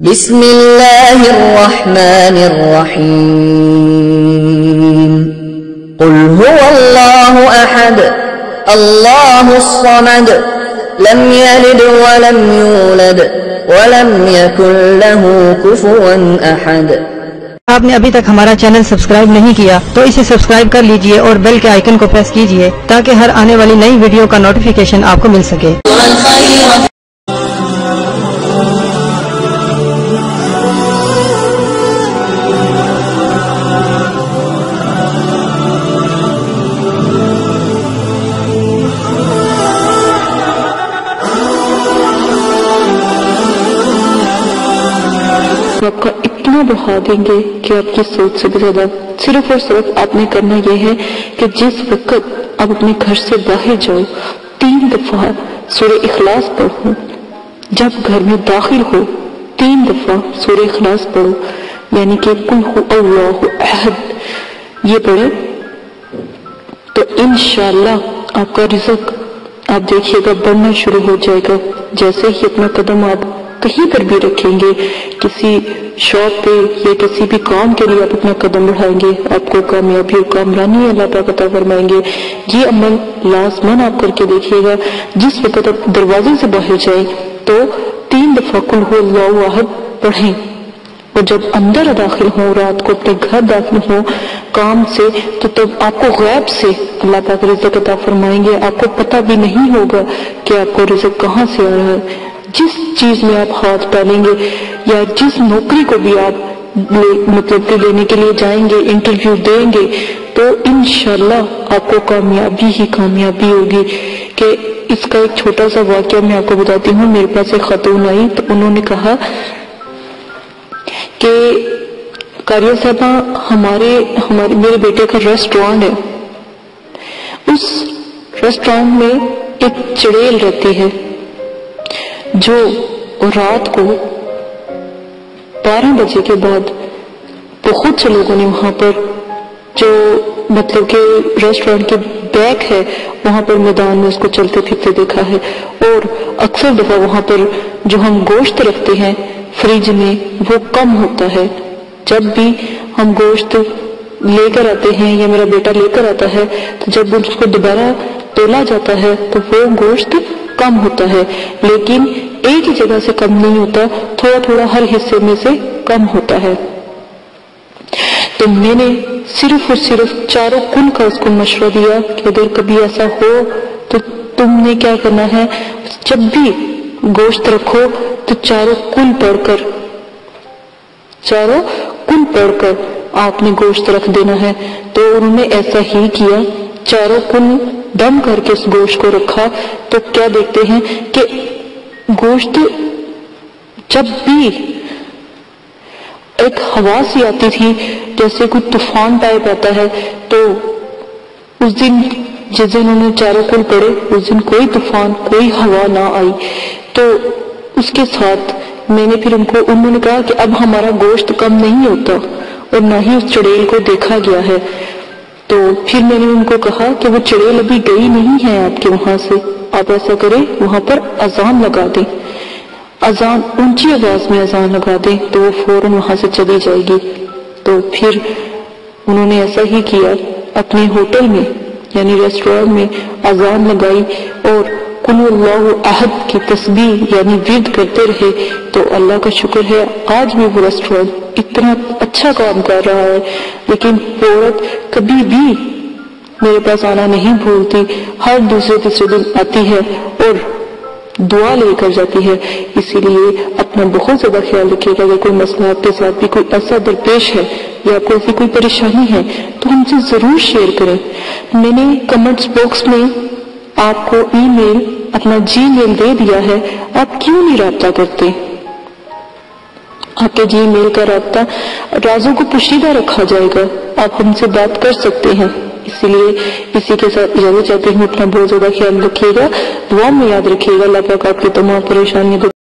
بسم اللہ الرحمن الرحیم قل هو اللہ احد اللہ الصمد لم یلد ولم یولد ولم یکن له کفوا احد۔ آپ نے ابھی تک ہمارا چینل سبسکرائب نہیں کیا تو اسے سبسکرائب کر لیجئے اور بیل کے آئیکن کو پریس کیجئے تاکہ ہر آنے والی نئی ویڈیو کا نوٹیفیکیشن آپ کو مل سکے۔ آپ کا اتنا بڑھا دیں گے کہ آپ کی سوچ سے بھی زیادہ صرف اور صرف آپ نے کرنا یہ ہے کہ جس وقت آپ اپنے گھر سے باہر جاؤ 3 دفعہ سورہ اخلاص پڑھو، جب گھر میں داخل ہو 3 دفعہ سورہ اخلاص پڑھو، یعنی کہ قل هو اللہ احد یہ پڑھے تو انشاءاللہ آپ کا رزق آپ دیکھیے گا بڑھنا شروع ہو جائے گا۔ جیسے ہی اپنا قدم آپ کہیں پر بھی رکھیں گے، کسی شاپ پہ یا کسی بھی کام کے لیے آپ اپنا قدم بڑھائیں گے، آپ کو کامیابی اور کامرانی اللہ تعالیٰ عطا فرمائیں گے۔ یہ عمل لازماً آپ کر کے دیکھیے گا۔ جس وقت آپ دروازے سے باہر جائیں تو 3 دفعہ قل هو اللہ احد پڑھیں، اور جب اندر داخل ہوں، رات کو اپنے گھر داخل ہوں کام سے، تو تب آپ کو غیب سے اللہ پاک رزق عطا فرمائیں گے۔ آپ کو پتہ بھی نہیں ہوگا کہ آپ کو رزق کہاں سے آ رہا ہے۔ جس چیز میں آپ ہاتھ ڈالیں گے یا جس نوکری کو بھی آپ مطلب کہ لینے کے لیے جائیں گے، انٹرویو دیں گے، تو انشاءاللہ آپ کو کامیابی ہی کامیابی ہوگی۔ کہ اس کا ایک چھوٹا سا واقعہ میں آپ کو بتاتی ہوں۔ میرے پاس ایک خاتون آئی تو انہوں نے کہا کہ قاریہ صاحبہ میرے بیٹے کا ریسٹورانٹ ہے، اس ریسٹورانٹ میں ایک چڑیل رہتی ہے جو رات کو 12 بجے کے بعد بہت سے لوگوں نے وہاں پر جو مطلب کہ ریسٹورانٹ کے بیک ہے وہاں پر میدان میں اس کو چلتے پھرتے دیکھا ہے، اور اکثر دفعہ وہاں پر جو ہم گوشت رکھتے ہیں فریج میں وہ کم ہوتا ہے۔ جب بھی ہم گوشت لے کر آتے ہیں یا میرا بیٹا لے کر آتا ہے تو جب اس کو دوبارہ تولا جاتا ہے تو وہ گوشت کم ہوتا ہے، لیکن ایک ہی جگہ سے کم نہیں ہوتا، تھوڑا تھوڑا ہر حصے میں سے کم ہوتا ہے۔ تو میں نے صرف اور صرف چاروں کل کا اس کو مشورہ دیا کہ اگر کبھی ایسا ہو تو تم نے کیا کرنا ہے، جب بھی گوشت رکھو تو چاروں کل پڑھ کر آپ نے گوشت رکھ دینا ہے۔ تو انہوں نے ایسا ہی کیا، چاروں کل دم کر کے اس گوشت کو رکھا۔ تو کیا دیکھتے ہیں کہ گوشت جب بھی ایک ہوا سی آتی تھی جیسے کوئی طوفان ٹائپ آتا ہے، تو اس دن جس دن انہوں نے چاروں کل پڑے اس دن کوئی طوفان کوئی ہوا نہ آئی۔ تو اس کے ساتھ میں نے پھر انہوں نے کہا کہ اب ہمارا گوشت کم نہیں ہوتا اور نہ ہی اس چڑیل کو دیکھا گیا ہے۔ تو پھر میں نے ان کو کہا کہ وہ چڑیل ابھی گئی نہیں ہے آپ کے وہاں سے، آپ ایسا کریں وہاں پر اذان لگا دیں، اذان اونچی آواز میں اذان لگا دیں تو وہ فوراً وہاں سے چلی جائے گی۔ تو پھر انہوں نے ایسا ہی کیا، اپنے ہوٹل میں یعنی ریسٹورانٹ میں اذان لگائی اور قل اللہ احد کی تسبیح یعنی ورد کرتے رہے۔ تو اللہ کا شکر ہے آج بھی وہ ریسٹورانٹ اتنا اچھا کام کر رہا ہے، لیکن عورت کبھی بھی میرے پاس آنا نہیں بھولتی، ہر دوسرے تیسرے دن آتی ہے اور دعا لے کر جاتی ہے۔ اسی لیے اپنا بہت زیادہ خیال رکھیے گا۔ اگر کوئی مسئلہ آپ کے ساتھ بھی کوئی ایسا درپیش ہے یا آپ کو ایسی کوئی پریشانی ہے تو ہم سے ضرور شیئر کریں۔ میں نے کمنٹس باکس میں آپ کو ای میل اپنا جی میل دے دیا ہے، آپ کیوں نہیں رابطہ کرتے؟ آپ کے جی میل کا رابطہ رازوں کو پوشیدہ رکھا جائے گا، آپ ہم سے بات کر سکتے ہیں۔ اسی لیے اسی کے ساتھ اجازت چاہتے ہیں، اپنا بہت زیادہ خیال رکھیے گا، دعا میں یاد رکھیے گا۔ اللہ پاک آپ کی تمام پریشانیوں کو